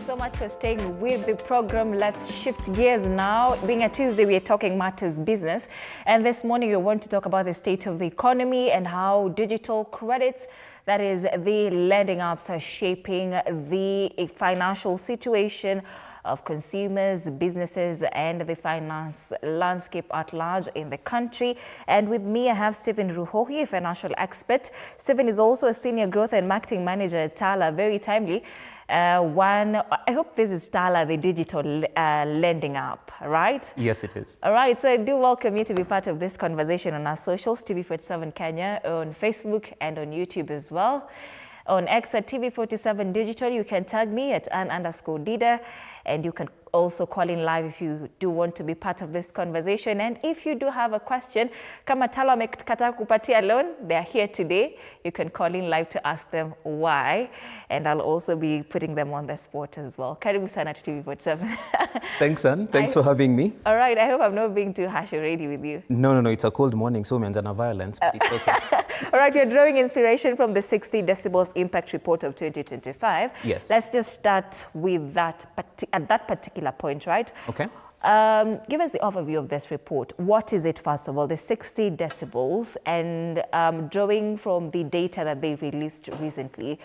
so much for staying with the program. Let's shift gears now. Being a Tuesday, we are talking matters business. And this morning, we want to talk about the state of the economy and how digital credits, that is, the lending apps, are shaping the financial situation of consumers, businesses, and the finance landscape at large in the country. And with me, I have Stephen Ruhohi, a financial expert. Stephen is also a senior growth and marketing manager at Tala. Very timely. I hope this is Tala, the digital lending app, right? Yes, it is. All right, so I do welcome you to be part of this conversation on our socials, TV47 Kenya, on Facebook and on YouTube as well. On X at TV47 Digital, you can tag me at @Dida, and you can also call in live if you do want to be part of this conversation. And if you do have a question, kama Tala wamekataa kupatia loan, they are here today. You can call in live to ask them why, and I'll also be putting them on the spot as well. Karibu sana to TV47. Thanks, Ann. Thanks for having me. All right, I hope I'm not being too harsh already with you. No, it's a cold morning, so means a violence, but it's okay. All right, you're drawing inspiration from the 60 decibels impact report of 2025. Yes. Let's just start with that at that particular point, right? Okay. Give us the overview of this report. What is it, first of all, the 60 decibels, and drawing from the data that they released recently,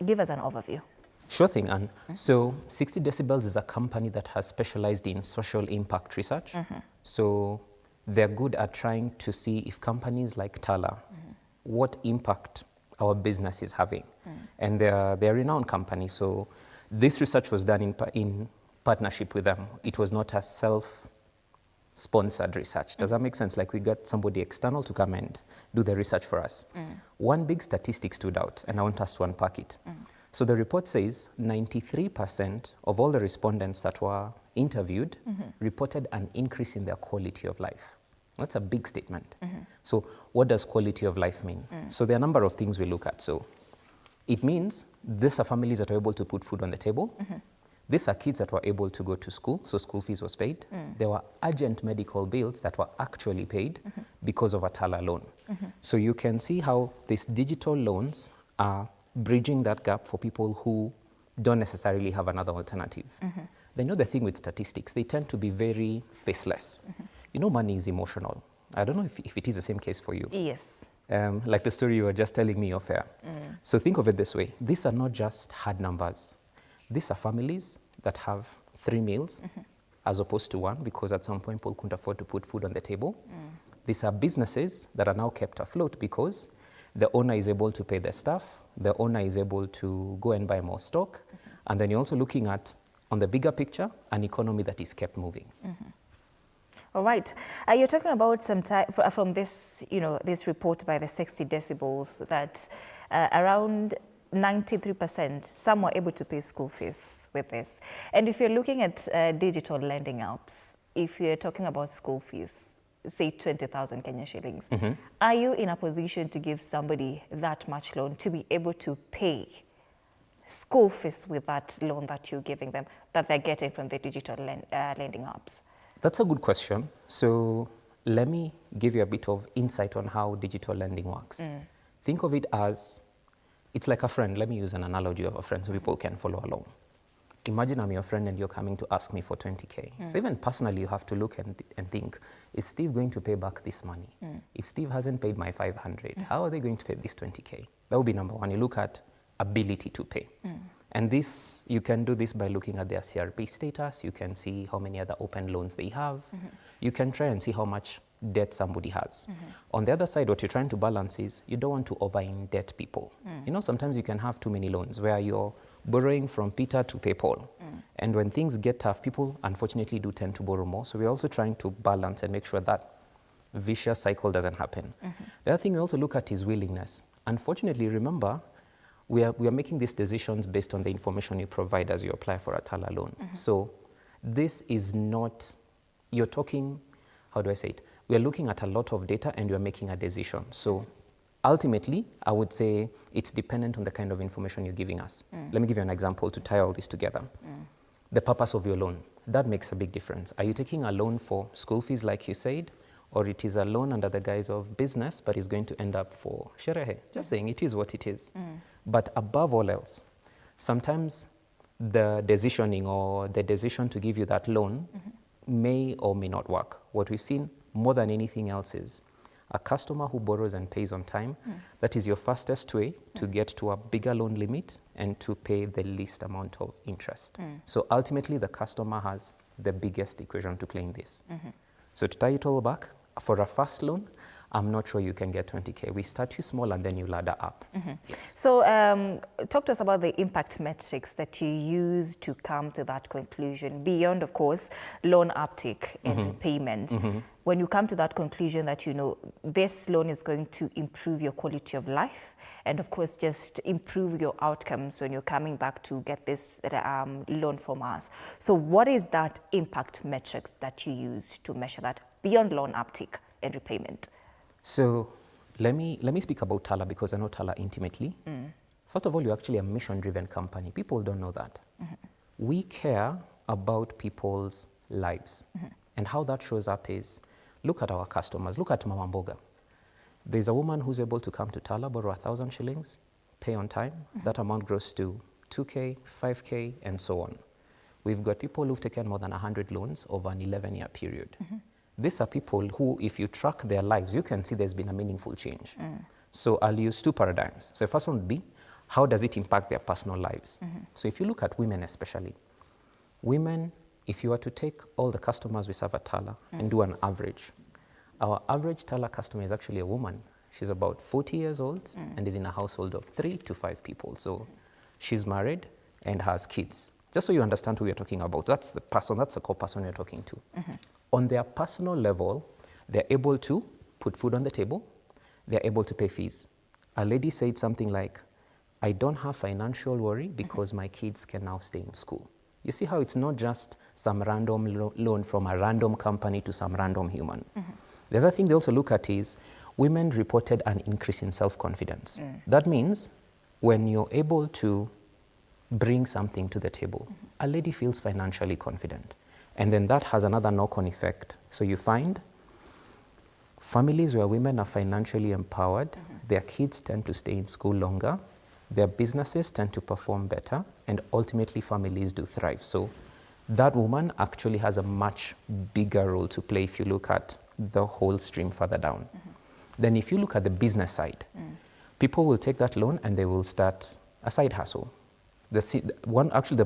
give us an overview. Sure thing, Ann. So 60 decibels is a company that has specialized in social impact research. So they're good at trying to see if companies like Tala, what impact our business is having. And they're a renowned company. So this research was done in partnership with them. It was not a self-sponsored research. Does that make sense? Like we got somebody external to come and do the research for us. One big statistic stood out, and I want us to unpack it. So the report says 93% of all the respondents that were interviewed reported an increase in their quality of life. That's a big statement. So what does quality of life mean? So there are a number of things we look at. So it means these are families that are able to put food on the table. These are kids that were able to go to school, so school fees was paid. There were urgent medical bills that were actually paid because of a Tala loan. So you can see how these digital loans are bridging that gap for people who don't necessarily have another alternative. Then you know the thing with statistics, they tend to be very faceless. You know, money is emotional. I don't know if it is the same case for you. Yes. Like the story you were just telling me off air. So think of it this way. These are not just hard numbers. These are families that have 3 meals as opposed to 1, because at some point people couldn't afford to put food on the table. These are businesses that are now kept afloat because the owner is able to pay their staff, the owner is able to go and buy more stock, and then you're also looking at, on the bigger picture, an economy that is kept moving. All right. You're talking about some time from this, this report by the 60 decibels that around 93%, some were able to pay school fees with this. And if you're looking at digital lending apps, if you're talking about school fees, say 20,000 Kenyan shillings, are you in a position to give somebody that much loan to be able to pay school fees with that loan that you're giving them, that they're getting from the digital lending apps? That's a good question. So let me give you a bit of insight on how digital lending works. Think of it as, it's like a friend. Let me use an analogy of a friend so people can follow along. Imagine I'm your friend and you're coming to ask me for 20K. So even personally, you have to look and think, is Steve going to pay back this money? If Steve hasn't paid my 500, how are they going to pay this 20K? That would be number one. You look at ability to pay. And this, you can do this by looking at their CRP status. You can see how many other open loans they have. You can try and see how much debt somebody has. On the other side, what you're trying to balance is you don't want to over-indebt people. You know, sometimes you can have too many loans where you're borrowing from Peter to pay Paul. And when things get tough, people unfortunately do tend to borrow more. So we're also trying to balance and make sure that vicious cycle doesn't happen. The other thing we also look at is willingness. Unfortunately, remember, we are making these decisions based on the information you provide as you apply for a Tala loan. So this is not, you're talking, how do I say it? We are looking at a lot of data and you're making a decision. So ultimately, I would say it's dependent on the kind of information you're giving us. Let me give you an example to tie all this together. The purpose of your loan, that makes a big difference. Are you taking a loan for school fees, like you said, or it is a loan under the guise of business, but is going to end up for sherehe? Just saying, it is what it is. But above all else, sometimes the decisioning or the decision to give you that loan may or may not work. What we've seen more than anything else is a customer who borrows and pays on time, that is your fastest way to get to a bigger loan limit and to pay the least amount of interest. So ultimately, the customer has the biggest equation to play in this. So to tie it all back, for a fast loan, I'm not sure you can get 20K. We start you small and then you ladder up. Yes. So talk to us about the impact metrics that you use to come to that conclusion, beyond, of course, loan uptake and repayment. When you come to that conclusion that, you know, this loan is going to improve your quality of life and, of course, just improve your outcomes when you're coming back to get this loan from us. So what is that impact metrics that you use to measure that beyond loan uptake and repayment? So let me speak about Tala because I know Tala intimately. First of all, you're actually a mission-driven company. People don't know that. We care about people's lives. And how that shows up is, look at our customers. Look at Mama Mboga. There's a woman who's able to come to Tala, borrow 1,000 shillings, pay on time. That amount grows to 2K, 5K, and so on. We've got people who've taken more than 100 loans over an 11-year period. These are people who, if you track their lives, you can see there's been a meaningful change. So I'll use two paradigms. So the first one would be, how does it impact their personal lives? So if you look at women especially, women, if you were to take all the customers we serve at Tala and do an average, our average Tala customer is actually a woman. She's about 40 years old and is in a household of 3 to 5 people. So she's married and has kids. Just so you understand who we're talking about, that's the person, that's the core person we're talking to. On their personal level, they're able to put food on the table, they're able to pay fees. A lady said something like, I don't have financial worry because my kids can now stay in school. You see how it's not just some random loan from a random company to some random human. The other thing they also look at is women reported an increase in self-confidence. That means when you're able to bring something to the table, a lady feels financially confident. And then that has another knock-on effect. So you find families where women are financially empowered, their kids tend to stay in school longer, their businesses tend to perform better, and ultimately families do thrive. So that woman actually has a much bigger role to play if you look at the whole stream further down. Then if you look at the business side, people will take that loan and they will start a side hustle. The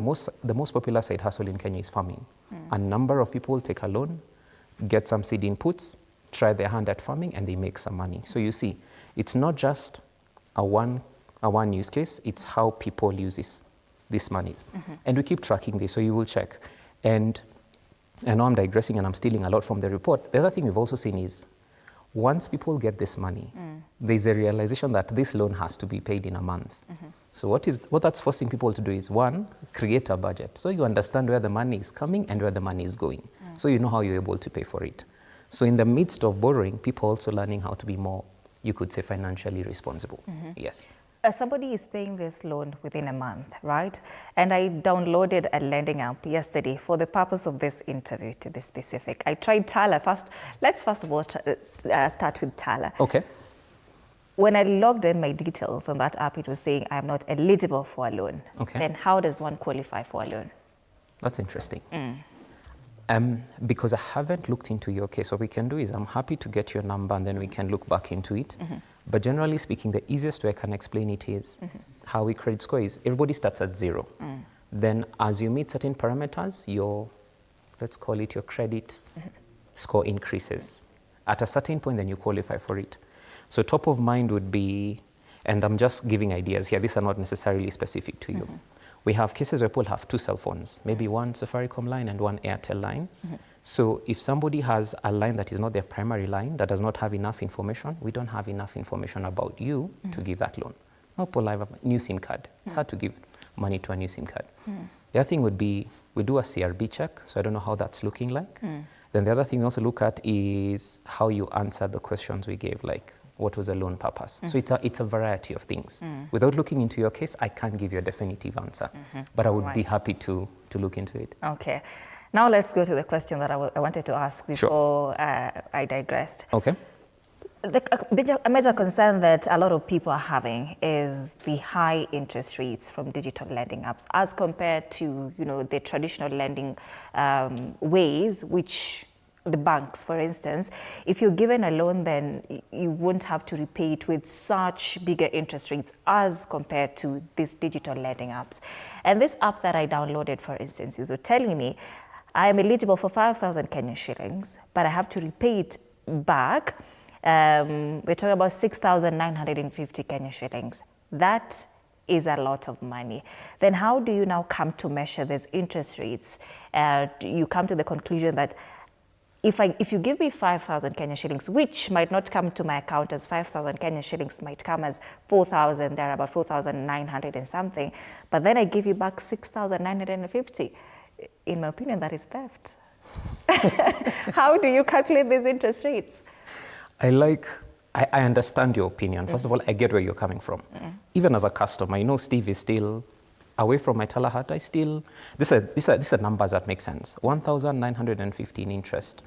most popular side hustle in Kenya is farming. A number of people take a loan, get some seed inputs, try their hand at farming, and they make some money. So you see, it's not just a one use case, it's how people use this money. And we keep tracking this, so you will check. And I know I'm digressing and I'm stealing a lot from the report. The other thing we've also seen is, once people get this money, there's a realization that this loan has to be paid in a month. So what that's forcing people to do is, one, create a budget. So you understand where the money is coming and where the money is going. So you know how you're able to pay for it. So in the midst of borrowing, people are also learning how to be more, you could say, financially responsible. Yes. Somebody is paying this loan within a month, right? And I downloaded a lending app yesterday for the purpose of this interview, to be specific. I tried Tala first. Let's first of all start with Tala. Okay. When I logged in my details on that app, it was saying I'm not eligible for a loan. Okay. Then how does one qualify for a loan? That's interesting. Because I haven't looked into your case, what we can do is I'm happy to get your number and then we can look back into it. But generally speaking, the easiest way I can explain it is how we credit score is everybody starts at 0. Then as you meet certain parameters, let's call it your credit score increases. At a certain point, then you qualify for it. So top of mind would be, and I'm just giving ideas here, these are not necessarily specific to you. We have cases where people have 2 cell phones, maybe one Safaricom line and one Airtel line. So if somebody has a line that is not their primary line, that does not have enough information, we don't have enough information about you to give that loan. No, people have a new SIM card. It's hard to give money to a new SIM card. The other thing would be, we do a CRB check, so I don't know how that's looking like. Then the other thing we also look at is how you answer the questions we gave, like what was the loan purpose. So it's a variety of things. Without looking into your case, I can't give you a definitive answer, but I would be happy to look into it. Okay. Now let's go to the question that I wanted to ask before I digressed. Okay. A major concern that a lot of people are having is the high interest rates from digital lending apps as compared to, the traditional lending ways, which the banks, for instance, if you're given a loan, then you won't have to repay it with such bigger interest rates as compared to these digital lending apps. And this app that I downloaded, for instance, is telling me I am eligible for 5,000 Kenyan shillings, but I have to repay it back. We're talking about 6,950 Kenyan shillings. That is a lot of money. Then how do you now come to measure these interest rates? You come to the conclusion that if you give me 5,000 Kenyan shillings, which might not come to my account as 5,000 Kenyan shillings, might come as 4,000, there are about 4,900 and something, but then I give you back 6,950. In my opinion, that is theft. How do you calculate these interest rates? I understand your opinion. First of all, I get where you're coming from. Even as a customer, Steve is still away from my teller hat. These are numbers that make sense. 1,915 interest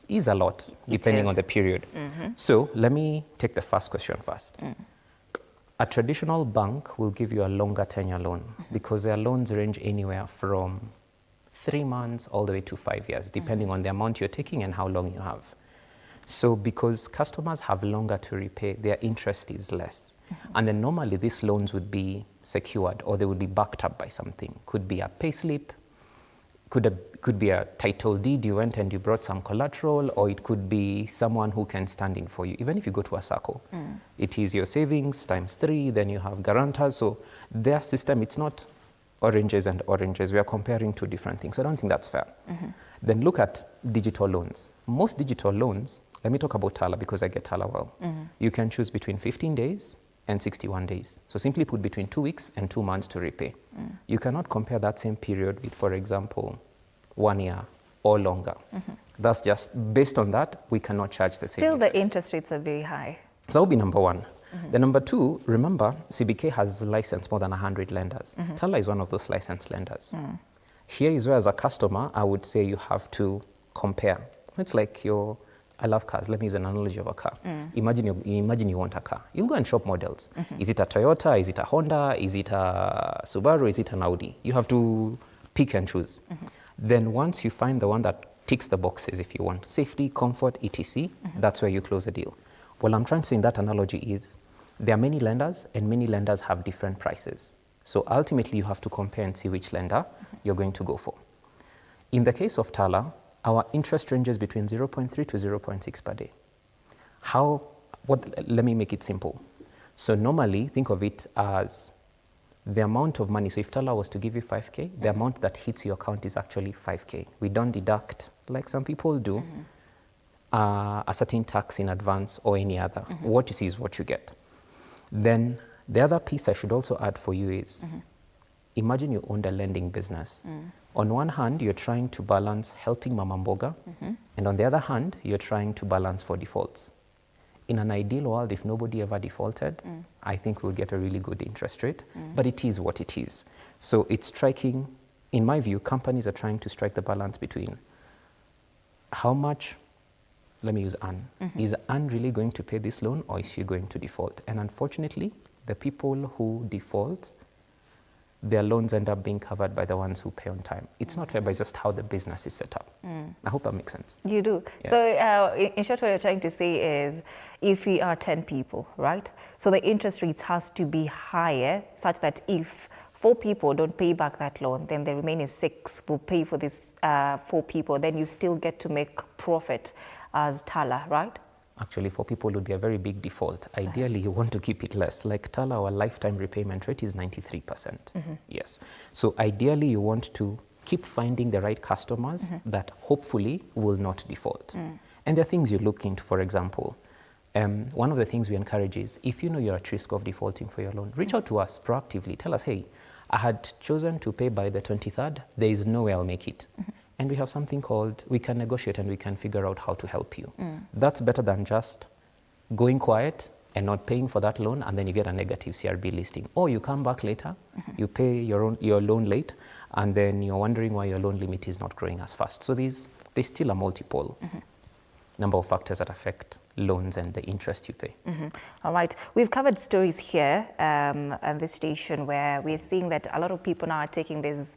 is a lot, depending on the period. So let me take the first question first. A traditional bank will give you a longer tenure loan because their loans range anywhere from 3 months all the way to 5 years, depending on the amount you're taking and how long you have. So because customers have longer to repay, their interest is less. And then normally these loans would be secured or they would be backed up by something. Could be a payslip, could be a title deed, you went and you brought some collateral, or it could be someone who can stand in for you. Even if you go to a SACCO, it is your savings times 3, then you have guarantors. So their system, it's not oranges and oranges. We are comparing two different things. I don't think that's fair. Then look at digital loans. Most digital loans, let me talk about Tala because I get Tala well. You can choose between 15 days and 61 days. So simply put between 2 weeks and 2 months to repay. You cannot compare that same period with, for example, 1 year or longer. That's just, based on that, we cannot charge the same Still, interest. the interest rates are very high. So that would be number one. The number two, remember, CBK has licensed more than 100 lenders. Tala is one of those licensed lenders. Here is where, as a customer, I would say you have to compare. It's like I love cars. Let me use an analogy of a car. Imagine you want a car. You'll go and shop models. Is it a Toyota? Is it a Honda? Is it a Subaru? Is it an Audi? You have to pick and choose. Then once you find the one that ticks the boxes, if you want safety, comfort, etc., that's where you close the deal. What I'm trying to say in that analogy is there are many lenders and many lenders have different prices. So ultimately you have to compare and see which lender you're going to go for. In the case of Tala, our interest ranges between 0.3 to 0.6 per day. Let me make it simple. So normally think of it as the amount of money. So if Tala was to give you 5K, the amount that hits your account is actually 5K. We don't deduct, like some people do, a certain tax in advance or any other. What you see is what you get. Then the other piece I should also add for you is, imagine you owned a lending business. On one hand, you're trying to balance helping Mama Mboga, and on the other hand, you're trying to balance for defaults. In an ideal world, if nobody ever defaulted, I think we'll get a really good interest rate, but it is what it is. So it's striking, in my view, companies are trying to strike the balance between how much, let me use Anne. Is Anne really going to pay this loan or is she going to default? And unfortunately, the people who default, their loans end up being covered by the ones who pay on time. It's not fair, but it's just how the business is set up. I hope that makes sense. You do. Yes. So in short, what you're trying to say is if we are 10 people, right? So the interest rates has to be higher such that if 4 people don't pay back that loan, then the remaining 6 will pay for these 4 people. Then you still get to make profit as Tala, right? Actually, for people, it would be a very big default. Ideally, you want to keep it less. Like Tala, our lifetime repayment rate is 93%. Yes. So ideally, you want to keep finding the right customers that hopefully will not default. And there are things you look into, for example. One of the things we encourage is, if you know you're at risk of defaulting for your loan, reach out to us proactively. Tell us, hey, I had chosen to pay by the 23rd. There is no way I'll make it. And we have something called, we can negotiate and we can figure out how to help you. That's better than just going quiet and not paying for that loan, and then you get a negative CRB listing. Or you come back later, you pay your loan late, and then you're wondering why your loan limit is not growing as fast. So there's still a multiple. number of factors that affect loans and the interest you pay. All right. We've covered stories here on this station where we're seeing that a lot of people now are taking these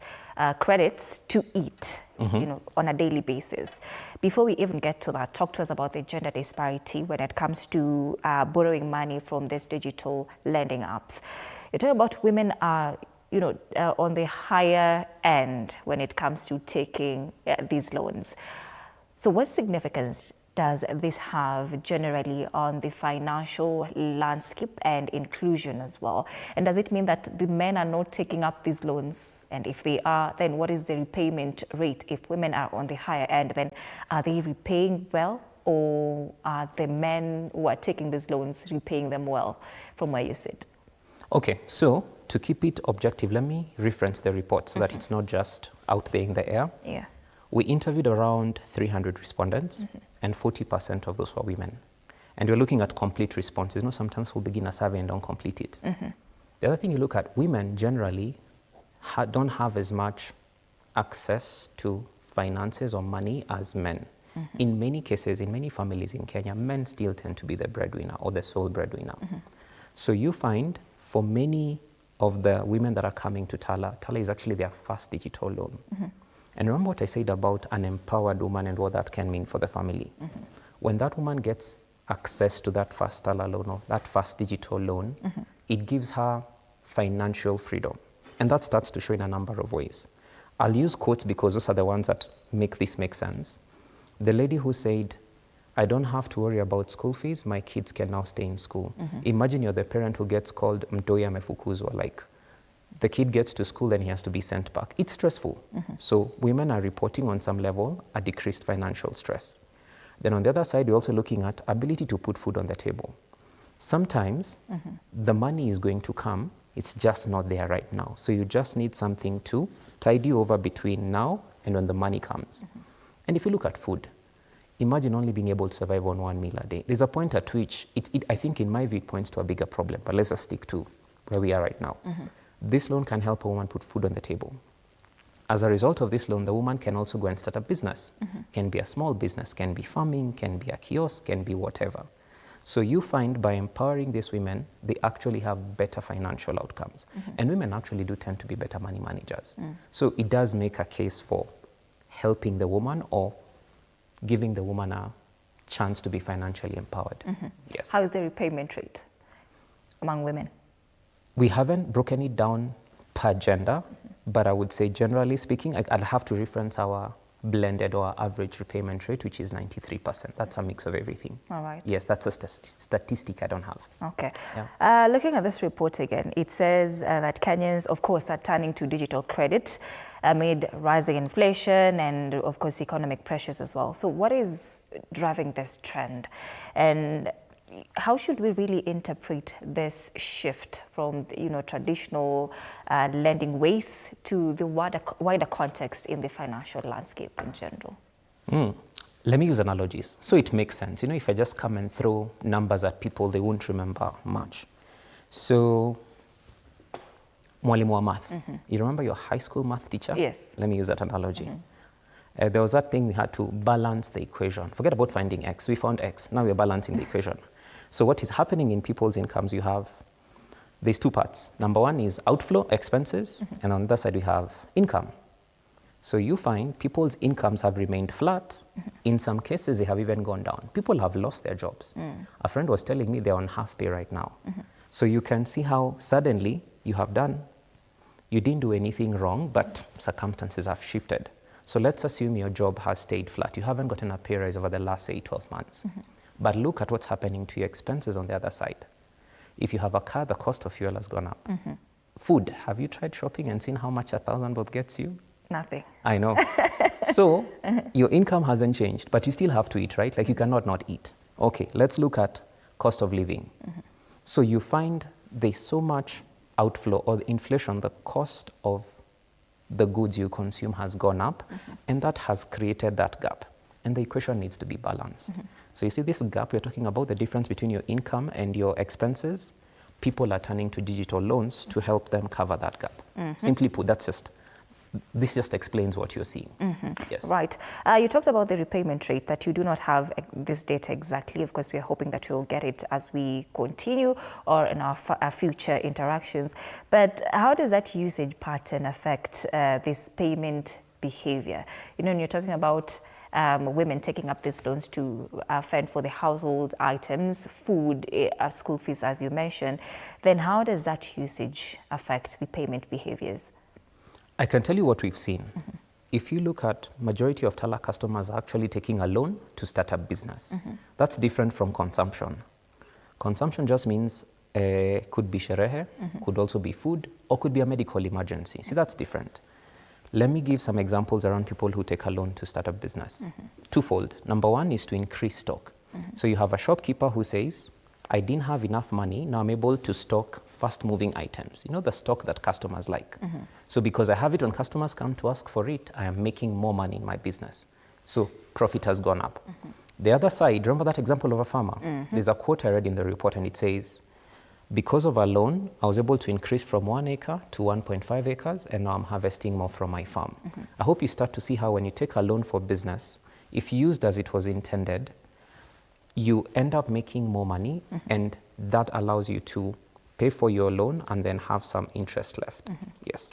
credits to eat, on a daily basis. Before we even get to that, talk to us about the gender disparity when it comes to borrowing money from these digital lending apps. You're talking about women are on the higher end when it comes to taking these loans. So what significance does this have generally on the financial landscape and inclusion as well? And does it mean that the men are not taking up these loans? And if they are, then what is the repayment rate? If women are on the higher end, then are they repaying well? Or are the men who are taking these loans repaying them well from where you sit? Okay, so to keep it objective, let me reference the report so that it's not just out there in the air. Yeah. We interviewed around 300 respondents, and 40% of those were women. And we're looking at complete responses. Sometimes we'll begin a survey and don't complete it. The other thing you look at, women generally don't have as much access to finances or money as men. In many cases, in many families in Kenya, men still tend to be the breadwinner or the sole breadwinner. So you find for many of the women that are coming to Tala, Tala is actually their first digital loan. And remember what I said about an empowered woman and what that can mean for the family. When that woman gets access to that first Tala loan or that first digital loan, it gives her financial freedom. And that starts to show in a number of ways. I'll use quotes because those are the ones that make this make sense. The lady who said, I don't have to worry about school fees, my kids can now stay in school. Imagine you're the parent who gets called mtoi amefukuzwa, like the kid gets to school and he has to be sent back. It's stressful. So women are reporting on some level a decreased financial stress. Then on the other side, we're also looking at ability to put food on the table. Sometimes the money is going to come, it's just not there right now. So you just need something to tide you over between now and when the money comes. And if you look at food, imagine only being able to survive on one meal a day. There's a point at which, I think in my view, it points to a bigger problem, but let's just stick to where we are right now. This loan can help a woman put food on the table. As a result of this loan, the woman can also go and start a business. Can be a small business, can be farming, can be a kiosk, can be whatever. So you find by empowering these women, they actually have better financial outcomes. And women actually do tend to be better money managers. So it does make a case for helping the woman or giving the woman a chance to be financially empowered. Yes. How is the repayment rate among women? We haven't broken it down per gender, but I would say generally speaking, I'll have to reference our blended or average repayment rate, which is 93%. That's a mix of everything. All right. Yes, that's a statistic I don't have. Okay. Yeah. Looking at this report again, it says that Kenyans, of course, are turning to digital credit amid rising inflation and, of course, economic pressures as well. So what is driving this trend? And how should we really interpret this shift from traditional lending ways to the wider context in the financial landscape in general? Let me use analogies. So it makes sense. If I just come and throw numbers at people, they won't remember much. So, mwalimu wa math. You remember your high school math teacher? Yes. Let me use that analogy. There was that thing we had to balance the equation. Forget about finding x. We found x. Now we're balancing the equation. So what is happening in people's incomes, there's two parts. Number one is outflow, expenses, and on the other side we have income. So you find people's incomes have remained flat. In some cases, they have even gone down. People have lost their jobs. A friend was telling me they're on half pay right now. So you can see how suddenly you didn't do anything wrong, but circumstances have shifted. So let's assume your job has stayed flat. You haven't gotten a pay rise over the last, say, 12 months. But look at what's happening to your expenses on the other side. If you have a car, the cost of fuel has gone up. Food, have you tried shopping and seen how much 1,000 bob gets you? Nothing. I know. So your income hasn't changed, but you still have to eat, right? Like you cannot not eat. Okay, let's look at cost of living. So you find there's so much outflow or the inflation, the cost of the goods you consume has gone up, and that has created that gap. And the equation needs to be balanced. So you see this gap, we're talking about the difference between your income and your expenses. People are turning to digital loans to help them cover that gap. Simply put, that's just this just explains what you're seeing. Yes. Right. You talked about the repayment rate, that you do not have this data exactly. Of course, we are hoping that you'll get it as we continue or in our future interactions. But how does that usage pattern affect this payment behavior? You know, when you're talking about women taking up these loans to fend for the household items, food, school fees, as you mentioned, then how does that usage affect the payment behaviors? I can tell you what we've seen. If you look at majority of Tala customers are actually taking a loan to start a business. That's different from consumption. Consumption just means could be sherehe, could also be food, or could be a medical emergency. See, that's different. Let me give some examples around people who take a loan to start a business. Twofold. Number one is to increase stock. So you have a shopkeeper who says, I didn't have enough money, now I'm able to stock fast-moving items. You know, the stock that customers like. So because I have it when customers come to ask for it, I am making more money in my business. So profit has gone up. The other side, remember that example of a farmer? There's a quote I read in the report and it says, because of a loan, I was able to increase from 1 acre to 1.5 acres, and now I'm harvesting more from my farm. I hope you start to see how when you take a loan for business, if used as it was intended, you end up making more money, and that allows you to pay for your loan and then have some interest left. Yes.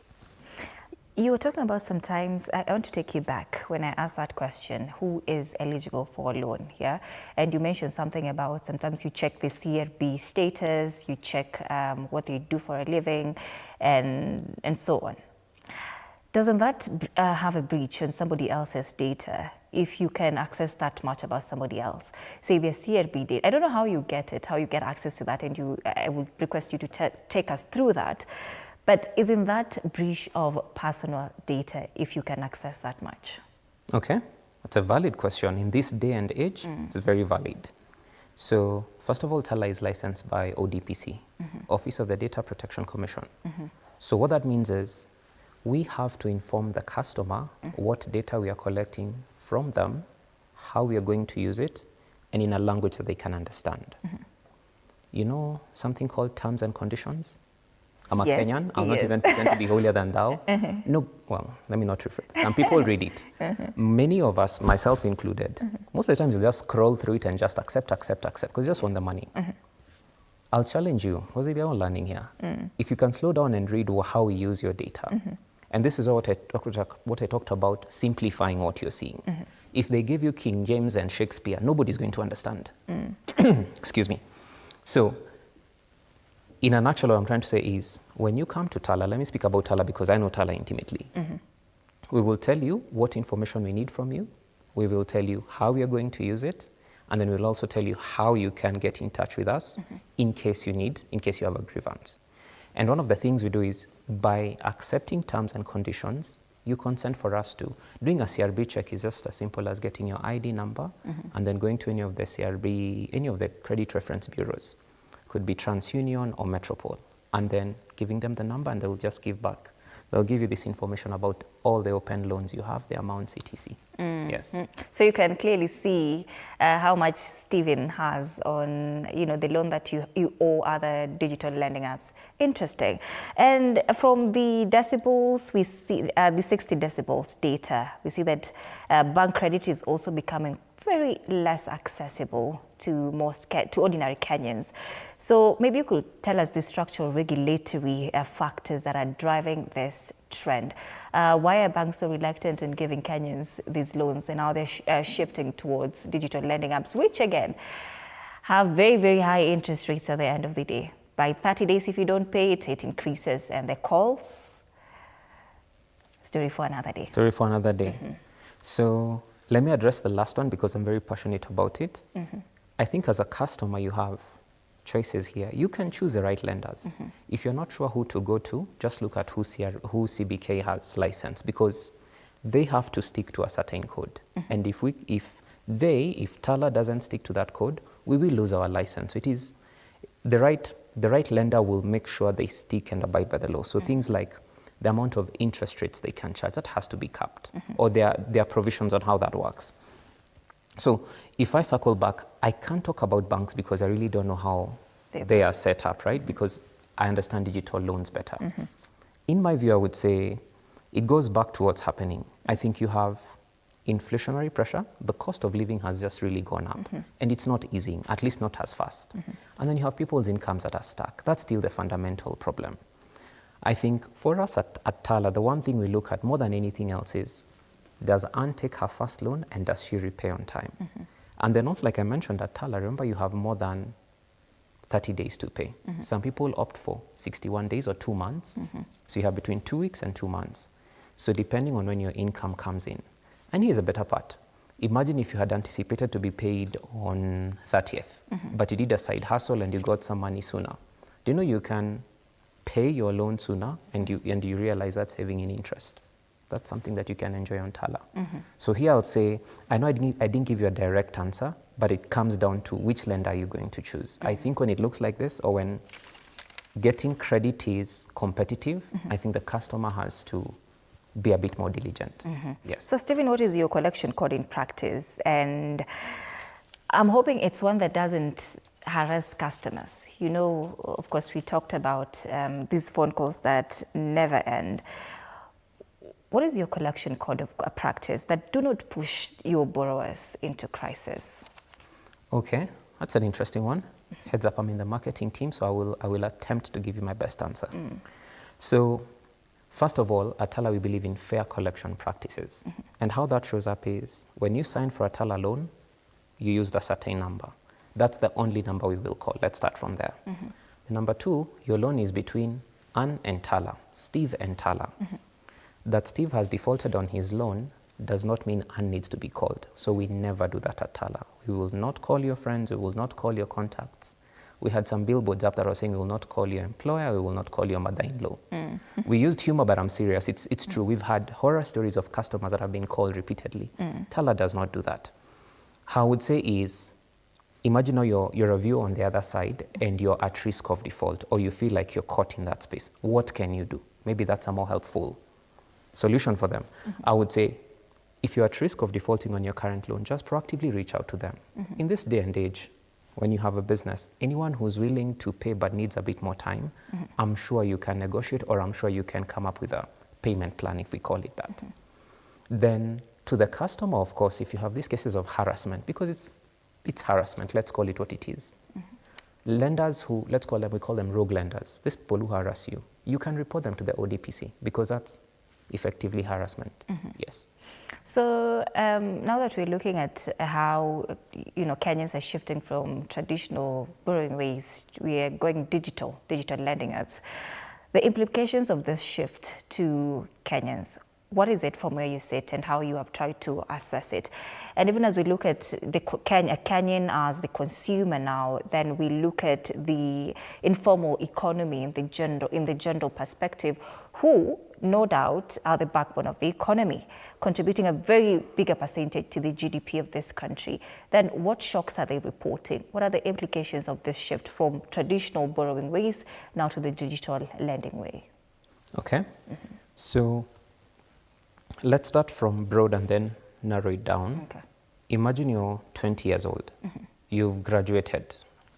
You were talking about sometimes, I want to take you back when I asked that question, who is eligible for a loan here? And you mentioned something about sometimes you check the CRB status, you check what they do for a living, and so on. Doesn't that have a breach on somebody else's data if you can access that much about somebody else? Say their CRB data. I don't know how you get it, how you get access to that, and I would request you to take us through that. But isn't that breach of personal data if you can access that much? Okay, that's a valid question. In this day and age, it's very valid. So first of all, Tala is licensed by ODPC, Office of the Data Protection Commission. So what that means is we have to inform the customer what data we are collecting from them, how we are going to use it, and in a language that they can understand. You know something called terms and conditions? I'm a Kenyan. I'll not even pretend to be holier than thou. No, well, let me not rephrase. Some people read it. Many of us, myself included, most of the time you just scroll through it and just accept, because you just want the money. I'll challenge you, because we are all learning here. If you can slow down and read how we use your data, and this is what I talked about, simplifying what you're seeing. If they give you King James and Shakespeare, nobody's going to understand. Excuse me. So, in a nutshell, what I'm trying to say is, when you come to Tala, let me speak about Tala because I know Tala intimately. We will tell you what information we need from you. We will tell you how we are going to use it. And then we'll also tell you how you can get in touch with us in case you have a grievance. And one of the things we do is, by accepting terms and conditions, you consent for us to. Doing a CRB check is just as simple as getting your ID number and then going to any of the CRB, any of the credit reference bureaus. Could be TransUnion or Metropole, and then giving them the number and they'll just give back. They'll give you this information about all the open loans you have, the amounts, etc. Yes. So you can clearly see how much Stephen has on, the loan that you owe other digital lending apps. Interesting. And from the decibels, we see the 60 decibels data. We see that bank credit is also becoming very less accessible to ordinary Kenyans. So maybe you could tell us the structural regulatory factors that are driving this trend. Why are banks so reluctant in giving Kenyans these loans, and how they're shifting towards digital lending apps, which again have very, very high interest rates at the end of the day? By 30 days, if you don't pay it, it increases, and the calls, story for another day. Story for another day. So let me address the last one because I'm very passionate about it. I think as a customer, you have choices here. You can choose the right lenders. If you're not sure who to go to, just look at who CBK has licensed, because they have to stick to a certain code. And if Tala doesn't stick to that code, we will lose our license. So it is the right lender will make sure they stick and abide by the law. So things like the amount of interest rates they can charge, that has to be capped, or there are provisions on how that works. So if I circle back, I can't talk about banks because I really don't know how they are set up, right? Because I understand digital loans better. In my view, I would say it goes back to what's happening. I think you have inflationary pressure. The cost of living has just really gone up, and it's not easing, at least not as fast. And then you have people's incomes that are stuck. That's still the fundamental problem. I think for us at Tala, the one thing we look at more than anything else is, does Anne take her first loan and does she repay on time? And then also, like I mentioned at Tala, remember you have more than 30 days to pay. Some people opt for 61 days or 2 months. So you have between 2 weeks and 2 months. So depending on when your income comes in. And here's a better part. Imagine if you had anticipated to be paid on 30th, but you did a side hustle and you got some money sooner. Do you know you can pay your loan sooner and you realize that's saving in interest? That's something that you can enjoy on Tala. So here I'll say, I know I didn't give you a direct answer, but it comes down to which lender are you going to choose. I think when it looks like this, or when getting credit is competitive, I think the customer has to be a bit more diligent. Yes. So Stephen, what is your collection code in practice? And I'm hoping it's one that doesn't harass customers. You know, of course, we talked about these phone calls that never end. What is your collection code of practice that do not push your borrowers into crisis? Okay, that's an interesting one. Heads up, I'm in the marketing team, so I will attempt to give you my best answer. So, first of all, at Tala, we believe in fair collection practices. And how that shows up is, when you sign for a Tala loan, you used a certain number. That's the only number we will call. Let's start from there. Number two, your loan is between Anne and Tala, Steve and Tala. That Steve has defaulted on his loan does not mean Anne needs to be called. So we never do that at Tala. We will not call your friends, we will not call your contacts. We had some billboards up that were saying we will not call your employer, we will not call your mother-in-law. We used humor, but I'm serious. It's true. We've had horror stories of customers that have been called repeatedly. Tala does not do that. How I would say is, imagine now you're a viewer on the other side and you're at risk of default, or you feel like you're caught in that space. What can you do? Maybe that's a more helpful solution for them. I would say, if you're at risk of defaulting on your current loan, just proactively reach out to them. In this day and age, when you have a business, anyone who's willing to pay but needs a bit more time, I'm sure you can negotiate, or I'm sure you can come up with a payment plan, if we call it that. Then to the customer, of course, if you have these cases of harassment, because it's harassment, let's call it what it is. Lenders who, we call them rogue lenders, these people who harass you, you can report them to the ODPC, because that's effectively harassment. Yes. So now that we're looking at how Kenyans are shifting from traditional borrowing ways, we are going digital lending apps. The implications of this shift to Kenyans, what is it from where you sit and how you have tried to assess it? And even as we look at the Kenyan as the consumer now, then we look at the informal economy in the general perspective, who no doubt are the backbone of the economy, contributing a very bigger percentage to the GDP of this country. Then what shocks are they reporting? What are the implications of this shift from traditional borrowing ways now to the digital lending way? Okay. So let's start from broad and then narrow it down. Okay. Imagine you're 20 years old. You've graduated.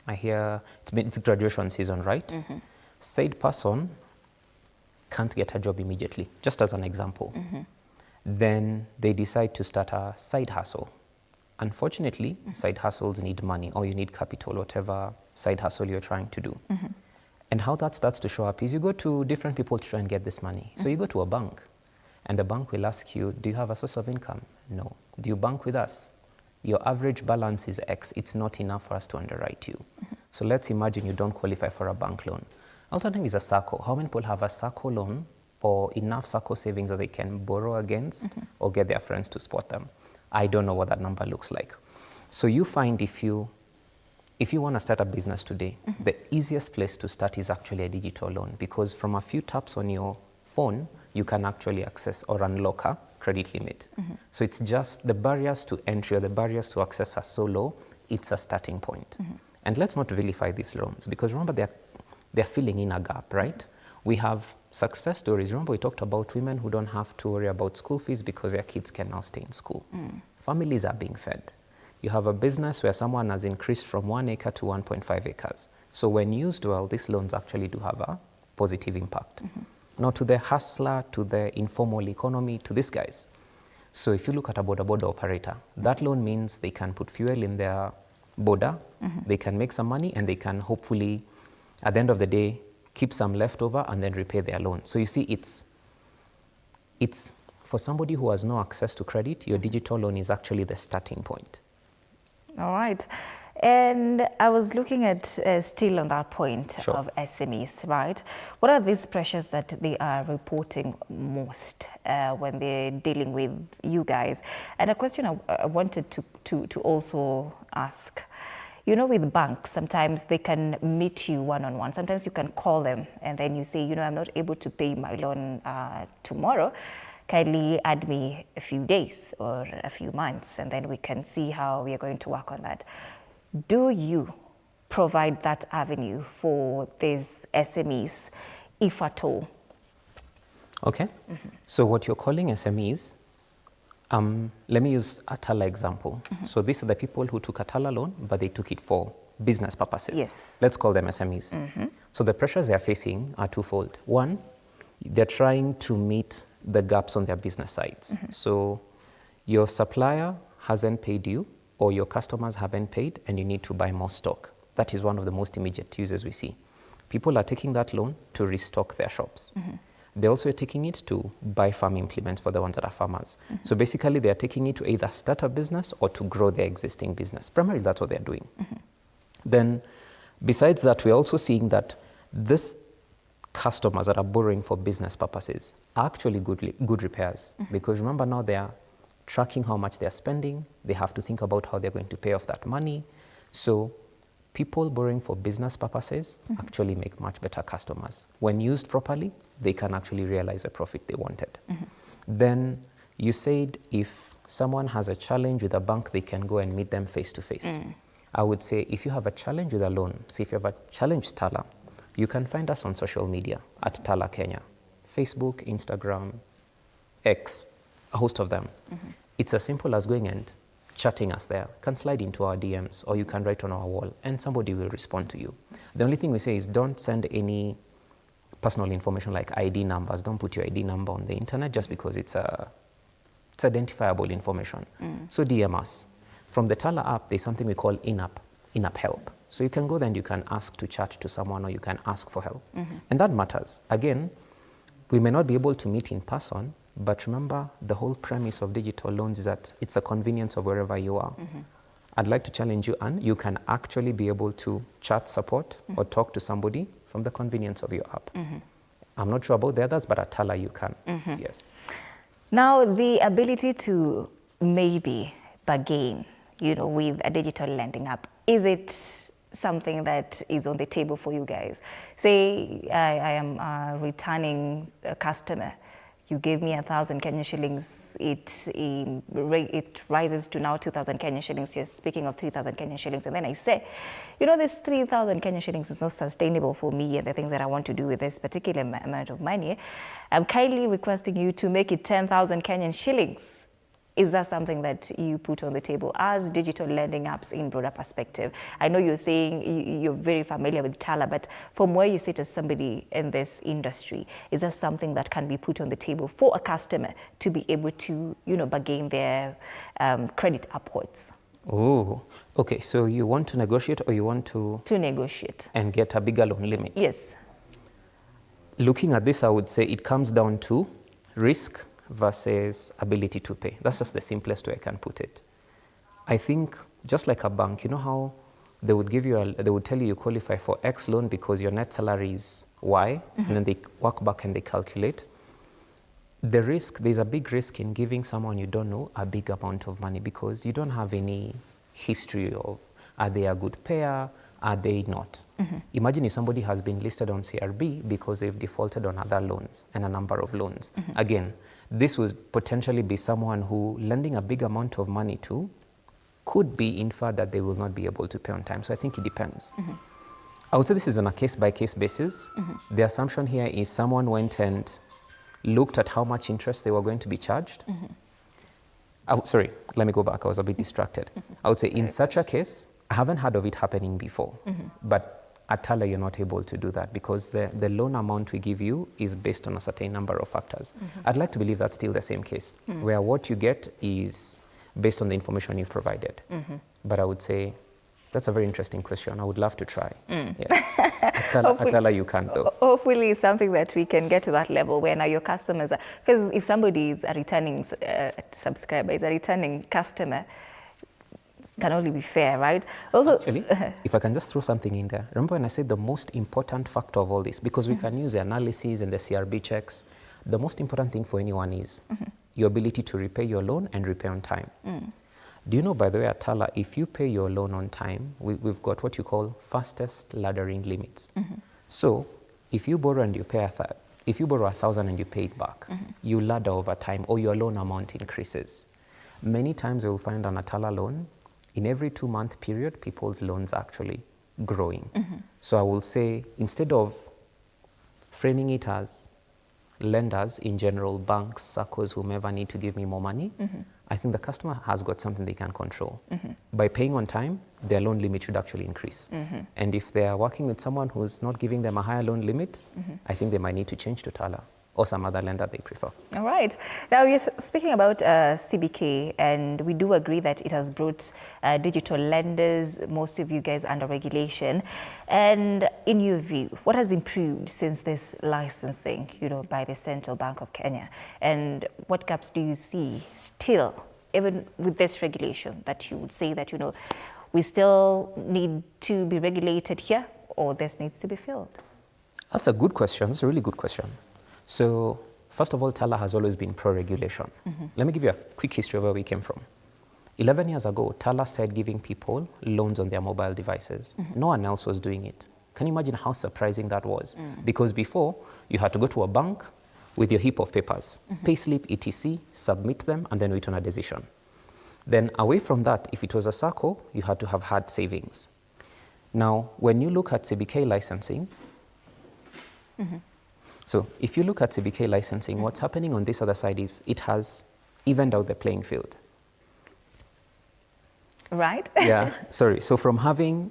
I hear it's graduation season, right? Said person can't get a job immediately, just as an example. Then they decide to start a side hustle. Unfortunately, side hustles need money, or you need capital, whatever side hustle you're trying to do. And how that starts to show up is you go to different people to try and get this money. So you go to a bank, and the bank will ask you, do you have a source of income? No. Do you bank with us? Your average balance is X. It's not enough for us to underwrite you. So let's imagine you don't qualify for a bank loan. Alternative is a SACCO. How many people have a SACCO loan or enough SACCO savings that they can borrow against or get their friends to support them? I don't know what that number looks like. So you find if you want to start a business today, the easiest place to start is actually a digital loan, because from a few taps on your phone, you can actually access or unlock a credit limit. So it's just the barriers to entry or the barriers to access are so low, it's a starting point. And let's not vilify these loans, because remember they're filling in a gap, right? We have success stories. Remember we talked about women who don't have to worry about school fees because their kids can now stay in school. Families are being fed. You have a business where someone has increased from 1 acre to 1.5 acres. So when used well, these loans actually do have a positive impact. Now to the hustler, to the informal economy, to these guys. So if you look at a border operator, that loan means they can put fuel in their border, they can make some money, and they can hopefully, at the end of the day, keep some leftover and then repay their loan. So you see, it's for somebody who has no access to credit, your digital loan is actually the starting point. All right. And I was looking at still on that point Sure. of SMEs, right? What are these pressures that they are reporting most when they're dealing with you guys? And a question I wanted to also ask, you know, with banks, sometimes they can meet you one-on-one. Sometimes you can call them and then you say, you know, I'm not able to pay my loan tomorrow. Kindly add me a few days or a few months, and then we can see how we are going to work on that. Do you provide that avenue for these SMEs, if at all? Okay. So what you're calling SMEs, let me use a Tala example. So these are the people who took a Tala loan, but they took it for business purposes. Yes. Let's call them SMEs. So the pressures they're facing are twofold. One, they're trying to meet the gaps on their business sides. So your supplier hasn't paid you, or your customers haven't paid, and you need to buy more stock. That is one of the most immediate uses we see. People are taking that loan to restock their shops. They're also taking it to buy farm implements for the ones that are farmers. So basically, they're taking it to either start a business or to grow their existing business. Primarily, that's what they're doing. Then, besides that, we're also seeing that these customers that are borrowing for business purposes are actually good repairs. Because remember, now they are tracking how much they're spending. They have to think about how they're going to pay off that money. So people borrowing for business purposes actually make much better customers. When used properly, they can actually realize the profit they wanted. Then you said if someone has a challenge with a bank, they can go and meet them face to face. I would say if you have a challenge with a loan, say if you have a challenge with Tala, you can find us on social media at Tala Kenya, Facebook, Instagram, X, a host of them. It's as simple as going and chatting us there. You can slide into our DMs, or you can write on our wall, and somebody will respond to you. The only thing we say is don't send any personal information like ID numbers. Don't put your ID number on the internet just because it's identifiable information. So DM us. From the Tala app, there's something we call in-app help. So you can go there and you can ask to chat to someone, or you can ask for help. And that matters. Again, we may not be able to meet in person, but remember, the whole premise of digital loans is that it's the convenience of wherever you are. I'd like to challenge you, Anne, you can actually be able to chat support or talk to somebody from the convenience of your app. I'm not sure about the others, but at Tala you can, yes. Now, the ability to maybe bargain, you know, with a digital lending app, is it something that is on the table for you guys? Say I am a returning customer. You gave me 1,000 Kenyan shillings. It rises to now 2,000 Kenyan shillings. You're speaking of 3,000 Kenyan shillings. And then I say, you know, this 3,000 Kenyan shillings is not sustainable for me and the things that I want to do with this particular amount of money. I'm kindly requesting you to make it 10,000 Kenyan shillings. Is that something that you put on the table as digital lending apps in broader perspective? I know you're saying you're very familiar with Tala, but from where you sit as somebody in this industry, is that something that can be put on the table for a customer to be able to, you know, bargain their credit upwards? Oh, okay. So you want to negotiate, or you want to negotiate and get a bigger loan limit? Yes. Looking at this, I would say it comes down to risk versus ability to pay. That's just the simplest way I can put it. I think just like a bank, you know how they would give you they would tell you qualify for X loan because your net salary is Y, and then they work back and they calculate. The risk, there's a big risk in giving someone you don't know a big amount of money because you don't have any history of, are they a good payer, are they not? Imagine if somebody has been listed on CRB because they've defaulted on other loans and a number of loans. Again, this would potentially be someone who lending a big amount of money to could be inferred that they will not be able to pay on time. So I think it depends. I would say this is on a case-by-case basis. The assumption here is someone went and looked at how much interest they were going to be charged. Sorry, let me go back. I was a bit distracted. I would say in such a case, I haven't heard of it happening before, but At Tala, you're not able to do that because the loan amount we give you is based on a certain number of factors. I'd like to believe that's still the same case, where what you get is based on the information you've provided. But I would say that's a very interesting question. I would love to try. Yeah. At Tala, you can't though. Hopefully it's something that we can get to that level where now your customers are, because if somebody is a returning subscriber, is a returning customer, it can only be fair, right? Also, actually, if I can just throw something in there. Remember when I said the most important factor of all this, because we can use the analysis and the CRB checks, the most important thing for anyone is your ability to repay your loan and repay on time. Do you know, by the way, at Tala, if you pay your loan on time, we've got what you call fastest laddering limits. So if you borrow and you pay if you borrow 1,000 and you pay it back, you ladder over time or your loan amount increases. Many times you'll find on a Tala loan, in every 2-month period, people's loans are actually growing. So I will say, instead of framing it as lenders in general, banks, SACCOs, whomever need to give me more money, I think the customer has got something they can control. By paying on time, their loan limit should actually increase. And if they are working with someone who's not giving them a higher loan limit, I think they might need to change to Tala or some other lender they prefer. All right. Now, you're speaking about CBK, and we do agree that it has brought digital lenders, most of you guys under regulation. And in your view, what has improved since this licensing, by the Central Bank of Kenya? And what gaps do you see still, even with this regulation, that you would say that, we still need to be regulated here, or this needs to be filled? That's a good question. It's a really good question. So, first of all, Tala has always been pro-regulation. Let me give you a quick history of where we came from. 11 years ago, Tala started giving people loans on their mobile devices. No one else was doing it. Can you imagine how surprising that was? Because before, you had to go to a bank with your heap of papers, payslip, etc., submit them, and then wait on a decision. Then away from that, if it was a SACCO, you had to have had savings. Now, when you look at CBK licensing, so if you look at CBK licensing, what's happening on this other side is it has evened out the playing field. Right? Yeah, sorry. So from having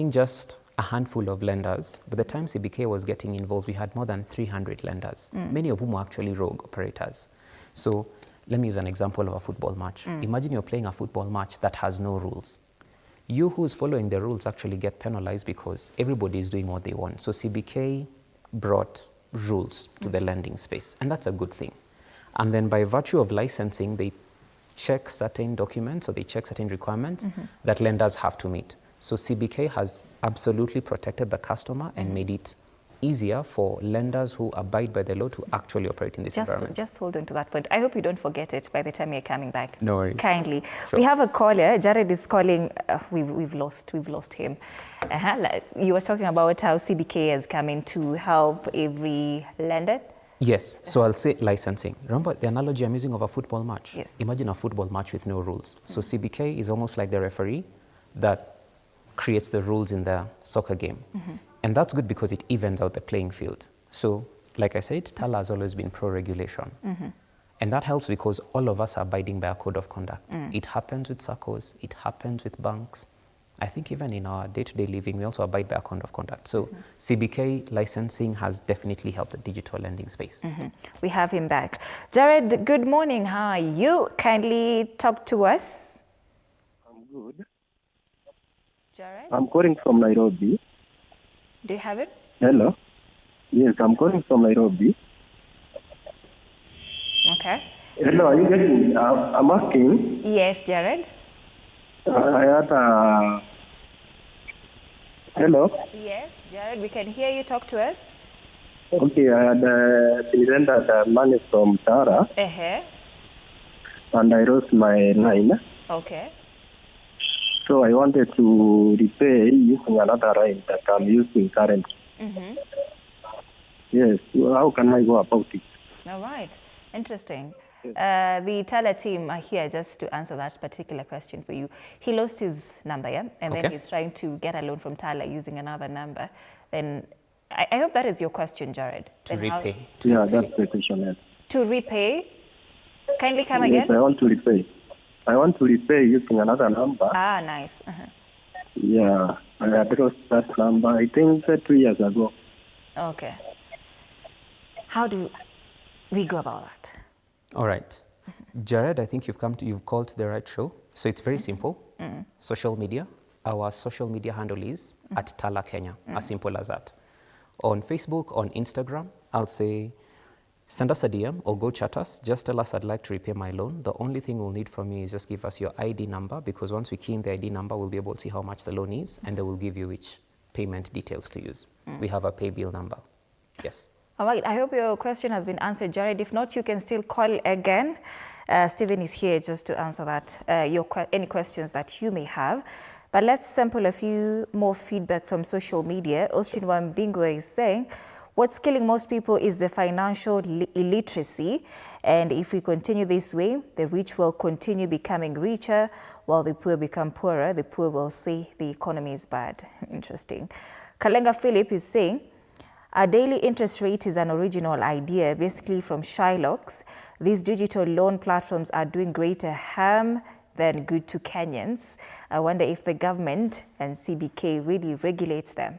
just a handful of lenders, by the time CBK was getting involved, we had more than 300 lenders, many of whom were actually rogue operators. So let me use an example of a football match. Imagine you're playing a football match that has no rules. You who's following the rules actually get penalized because everybody is doing what they want. So CBK brought rules to the lending space, and that's a good thing. And then by virtue of licensing, they check certain documents or they check certain requirements that lenders have to meet. So CBK has absolutely protected the customer and made it easier for lenders who abide by the law to actually operate in this environment. Just hold on to that point. I hope you don't forget it by the time you're coming back. No worries. Kindly. Sure. We have a caller. Jared is calling. We've lost him. You were talking about how CBK has come in to help every lender. Yes, so I'll say licensing. Remember the analogy I'm using of a football match? Yes. Imagine a football match with no rules. So CBK is almost like the referee that creates the rules in the soccer game. And that's good because it evens out the playing field. So, like I said, Tala has always been pro-regulation. And that helps because all of us are abiding by a code of conduct. It happens with SACCOs, it happens with banks. I think even in our day-to-day living, we also abide by a code of conduct. So CBK licensing has definitely helped the digital lending space. We have him back. Jared, good morning. How are you? Kindly talk to us. I'm good. Jared? I'm calling from Nairobi. Do you have it? Hello? Yes, I'm calling from Nairobi. Okay. Hello, are you getting me? I'm asking. Yes, Jared. I had a... Hello? Yes, Jared, we can hear you. Talk to us. Okay, I had rendered money from Tara and I lost my line. Okay. So I wanted to repay using another line that I'm using currently. Yes, how can I go about it? All right. Interesting. The Tala team are here just to answer that particular question for you. He lost his number, yeah? And then he's trying to get a loan from Tala using another number. Then I hope that is your question, Jared. To repay. That's the question. Yes. To repay? Kindly come Yes, again. I want to repay. I want to repay using another number. Ah, nice. Yeah, I had lost that number, I think 2 years ago. Okay. How do we go about that? All right. Jared, I think you've called the right show. So it's very simple. Social media. Our social media handle is at Tala Kenya, as simple as that. On Facebook, on Instagram, I'll say, send us a DM or go chat us. Just tell us I'd like to repay my loan. The only thing we'll need from you is just give us your ID number, because once we key in the ID number, we'll be able to see how much the loan is, and they will give you which payment details to use. We have a pay bill number. Yes. All right, I hope your question has been answered, Jared. If not, you can still call again. Stephen is here just to answer that, any questions that you may have. But let's sample a few more feedback from social media. Austin Wambingwe is saying, what's killing most people is the financial illiteracy. And if we continue this way, the rich will continue becoming richer while the poor become poorer. The poor will say the economy is bad. Interesting. Kalenga Philip is saying, a daily interest rate is an original idea, basically from Shylocks. These digital loan platforms are doing greater harm than good to Kenyans. I wonder if the government and CBK really regulates them.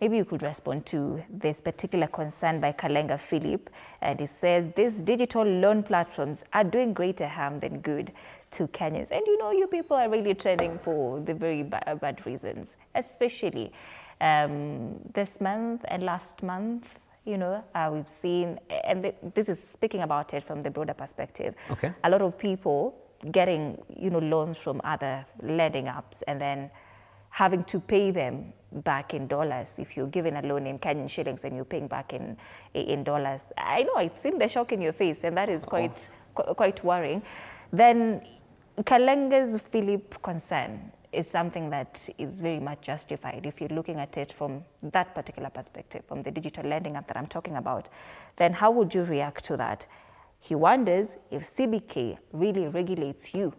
Maybe you could respond to this particular concern by Kalenga Philip. And he says these digital loan platforms are doing greater harm than good to Kenyans. And you know, you people are really trending for the very bad reasons, especially this month and last month. You know, we've seen, and this is speaking about it from the broader perspective. Okay. A lot of people getting, you know, loans from other lending apps and then having to pay them back in dollars. If you're given a loan in Kenyan shillings and you're paying back in dollars. I know, I've seen the shock in your face, and that is quite worrying. Then Kalenga's Philip concern is something that is very much justified. If you're looking at it from that particular perspective, from the digital lending app that I'm talking about, then how would you react to that? He wonders if CBK really regulates you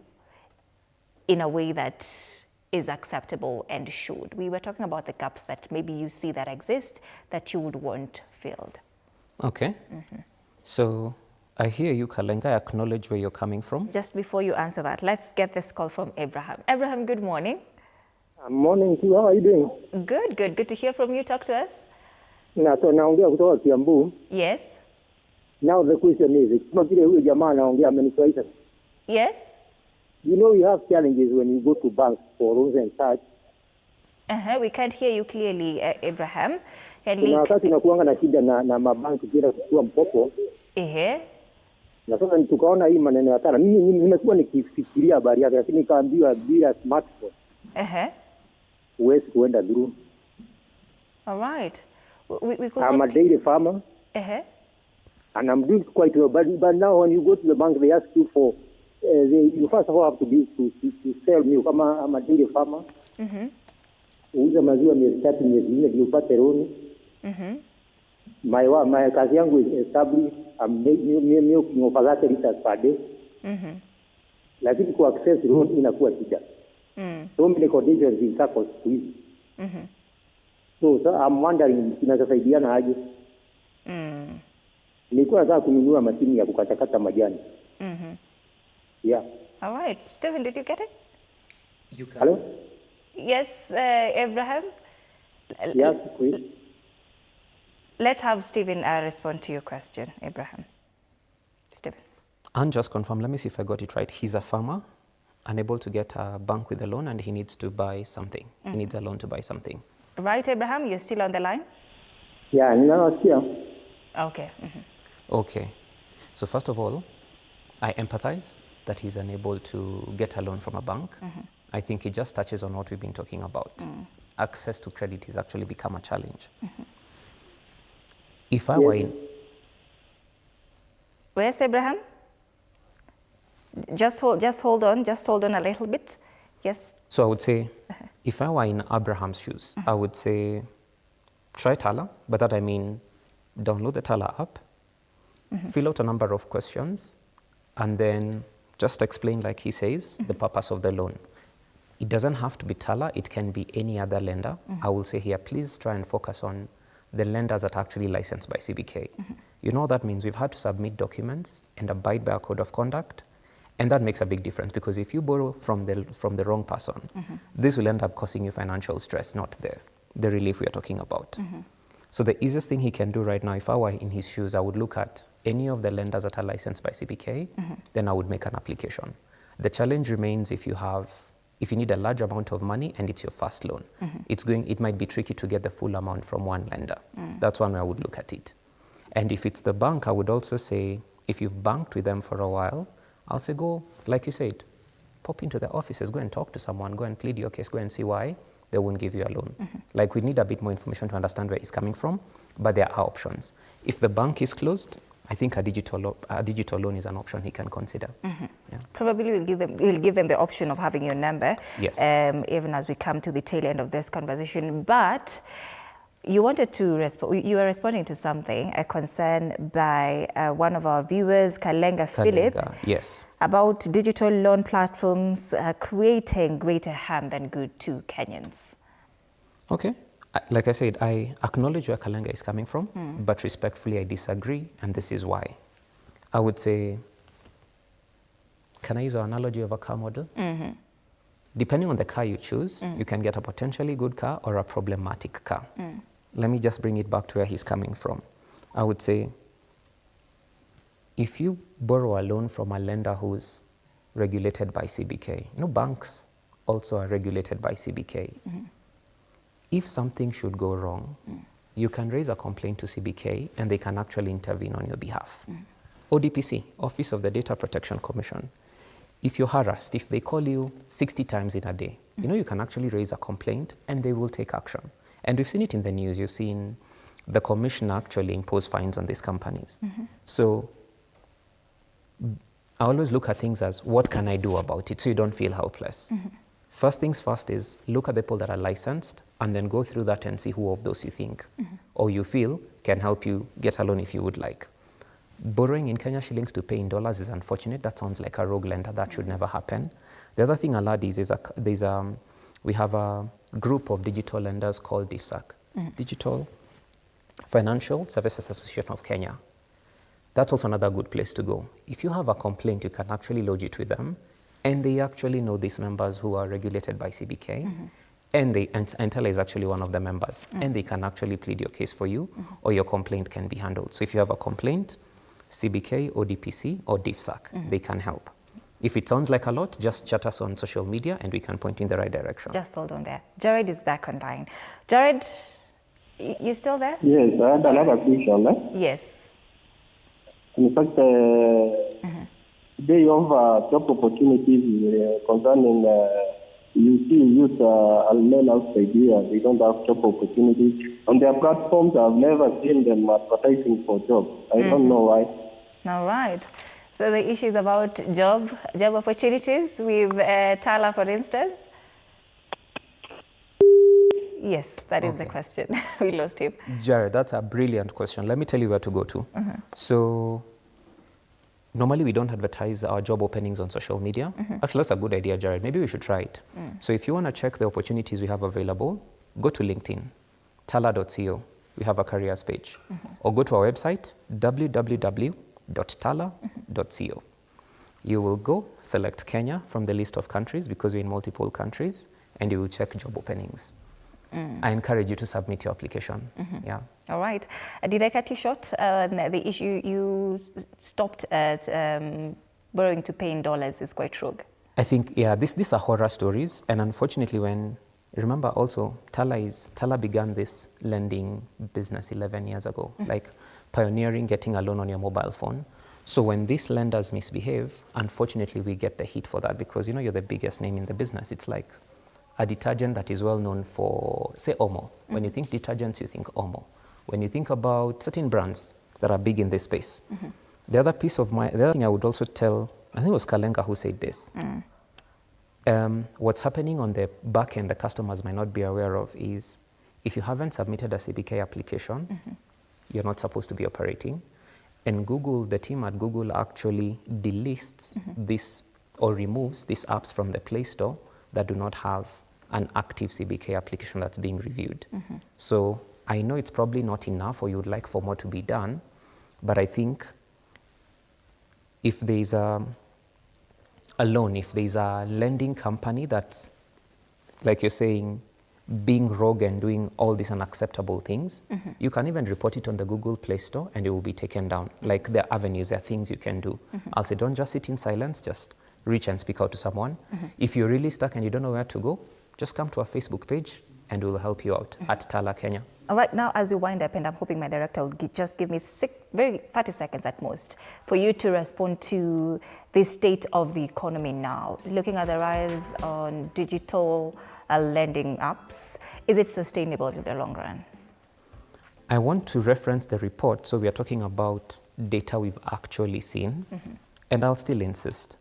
in a way that is acceptable and should. We were talking about the gaps that maybe you see that exist that you would want filled. Okay. So I hear you, Kalenga. I acknowledge where you're coming from. Just before you answer that, let's get this call from Abraham. Abraham, good morning. Morning to you. How are you doing? Good, good. Good to hear from you. Talk to us. Naongea kutoka Kiambu. Yes. Now the question is, kama vile huyu jamaa anaongea amenifurahisha. Yes. You know you have challenges when you go to banks for loans and such. We can't hear you clearly, Abraham. Kuna wakati unakuanga na shida na mabanki kila kuchukua mkopo. Na sasa tukaona hii maneno ya tara. Mimi nimekuwa nikifikiria habari yake, lakini nikaambiwa bila smartphone. Huwezi kuenda through. All right. I'm a dairy farmer. And I'm doing quite well. But now when you go to the bank, they ask you for, you first of all have to sell milk. I'm a dairy farmer. Uuza maziwa miezi 3 miezi 4 ndio upate loan. My kazi yangu is established. I'm milking over 30 liters per day. Lakini ku access loan inakuwa shida. So many conditions in circles squeeze. So I'm wondering tunasaidiana aje? Nilikuwa nataka kununua mashini ya kukatakata majani. Yeah. All right. Stephen, did you get it? You can. Hello? Yes, Abraham? Yes, please. Let's have Stephen respond to your question, Abraham. Stephen. And just confirm, let me see if I got it right. He's a farmer, unable to get a bank with a loan, and he needs to buy something. He needs a loan to buy something. Right, Abraham? You're still on the line? Yeah, ninawasikia. Okay. Okay. So first of all, I empathize that he's unable to get a loan from a bank. I think it just touches on what we've been talking about. Access to credit has actually become a challenge. If I were in... Where's Abraham? Just hold on a little bit. Yes. So I would say, if I were in Abraham's shoes, I would say, try Tala. By that I mean, download the Tala app, fill out a number of questions, and then just explain, like he says, the purpose of the loan. It doesn't have to be Tala, it can be any other lender. I will say here, please try and focus on the lenders that are actually licensed by CBK. You know, that means we've had to submit documents and abide by a code of conduct, And that makes a big difference, because if you borrow from the wrong person, this will end up causing you financial stress, not the relief we are talking about. So the easiest thing he can do right now, if I were in his shoes, I would look at any of the lenders that are licensed by CBK, then I would make an application. The challenge remains if you need a large amount of money and it's your first loan, it might be tricky to get the full amount from one lender. That's one way I would look at it. And if it's the bank, I would also say, if you've banked with them for a while, I'll say go, like you said, pop into the offices, go and talk to someone, go and plead your case, go and see why they won't give you a loan. Like, we need a bit more information to understand where it's coming from, but there are options. If the bank is closed, I think a digital loan is an option he can consider. Yeah. Probably we'll give them the option of having your number, yes. Even as we come to the tail end of this conversation. But you wanted to you were responding to something, a concern by one of our viewers, Kalenga Philip, yes, about digital loan platforms creating greater harm than good to Kenyans. Okay. Like I said, I acknowledge where Kalenga is coming from, but respectfully I disagree, and this is why. I would say, can I use our analogy of a car model? Depending on the car you choose, you can get a potentially good car or a problematic car. Let me just bring it back to where he's coming from. I would say, if you borrow a loan from a lender who's regulated by CBK, banks also are regulated by CBK. If something should go wrong, you can raise a complaint to CBK and they can actually intervene on your behalf. ODPC, Office of the Data Protection Commission, if you're harassed, if they call you 60 times in a day, you can actually raise a complaint and they will take action. And we've seen it in the news. You've seen the commission actually impose fines on these companies. So I always look at things as, what can I do about it, so you don't feel helpless. First things first is look at the people that are licensed and then go through that and see who of those you think or you feel can help you get a loan if you would like. Borrowing in Kenya shillings to pay in dollars is unfortunate. That sounds like a rogue lender. That should never happen. The other thing I'll add is we have a group of digital lenders called DSAC, Digital Financial Services Association of Kenya. That's also another good place to go. If you have a complaint, you can actually lodge it with them, and they actually know these members who are regulated by CBK, and Teller is actually one of the members, and they can actually plead your case for you, or your complaint can be handled. So if you have a complaint, CBK, ODPC, or DSAC, they can help. If it sounds like a lot, just chat us on social media and we can point in the right direction. Just hold on there. Jared is back online. Jared, you still there? Yes, I had another question. Yes. In fact, they offer job opportunities concerning, you see youth are men outside here, they don't have job opportunities. On their platforms, I've never seen them advertising for jobs. I don't know why. All right. So the issue is about job opportunities with Tala, for instance? Yes, that is the question. We lost him. Jared, that's a brilliant question. Let me tell you where to go to. So normally we don't advertise our job openings on social media. Actually, that's a good idea, Jared. Maybe we should try it. So if you want to check the opportunities we have available, go to LinkedIn, tala.co. We have a careers page. Or go to our website, www.tala.co. You will go select Kenya from the list of countries because we're in multiple countries, and you will check job openings. I encourage you to submit your application. Yeah. All right. Did I cut you short on the issue? You stopped at borrowing to pay in dollars is quite rogue. I think, yeah, these are horror stories. And unfortunately, remember also, Tala began this lending business 11 years ago, like pioneering getting a loan on your mobile phone. So when these lenders misbehave, unfortunately, we get the hit for that because, you're the biggest name in the business. It's like a detergent that is well known for, say, Omo. When you think detergents, you think Omo. When you think about certain brands that are big in this space. The other thing I would also tell, I think it was Kalenga who said this. What's happening on the back end the customers might not be aware of is if you haven't submitted a CBK application, you're not supposed to be operating. And the team at Google actually delists this or removes these apps from the Play Store that do not have an active CBK application that's being reviewed. So I know it's probably not enough or you would like for more to be done, but I think if there's a loan, if there's a lending company that's, like you're saying, being rogue and doing all these unacceptable things, you can even report it on the Google Play Store and it will be taken down. Like there are avenues, there are things you can do. I'll say, don't just sit in silence, just reach and speak out to someone. If you're really stuck and you don't know where to go, just come to our Facebook page and we'll help you out at Tala Kenya. All right, now as we wind up, and I'm hoping my director will just give me 30 seconds at most for you to respond to the state of the economy now. Looking at the rise on digital lending apps, is it sustainable in the long run? I want to reference the report. So we are talking about data we've actually seen. And I'll still insist.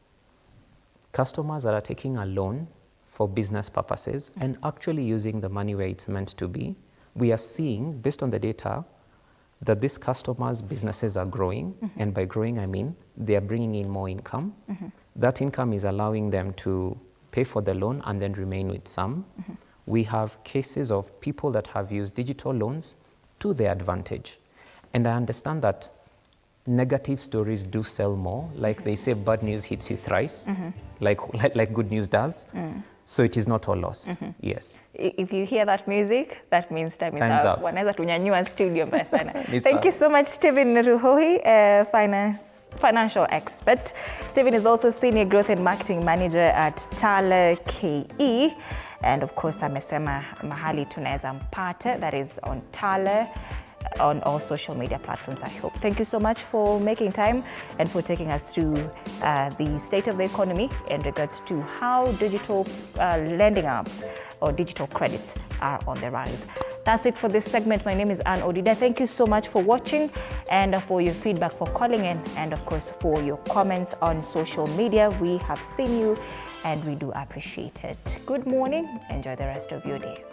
Customers that are taking a loan for business purposes and actually using the money where it's meant to be, we are seeing, based on the data, that these customers' businesses are growing. And by growing, I mean they are bringing in more income. That income is allowing them to pay for the loan and then remain with some. We have cases of people that have used digital loans to their advantage. And I understand that negative stories do sell more. Like they say, bad news hits you thrice, like good news does. So it is not all lost. Yes. If you hear that music, that means time is up. Wanaweza tunyanyua studio mbaya sana. Thank you so much, Stephen Ruhohi, financial expert. Stephen is also Senior Growth and Marketing Manager at Tala KE. And of course, amesema mahali tunaweza mpata, that is on Tala, on all social media platforms, I hope. Thank you so much for making time and for taking us through the state of the economy in regards to how digital lending apps or digital credits are on the rise. That's it for this segment. My name is Anne Odida. Thank you so much for watching and for your feedback, for calling in, and of course for your comments on social media. We have seen you and we do appreciate it. Good morning. Enjoy the rest of your day.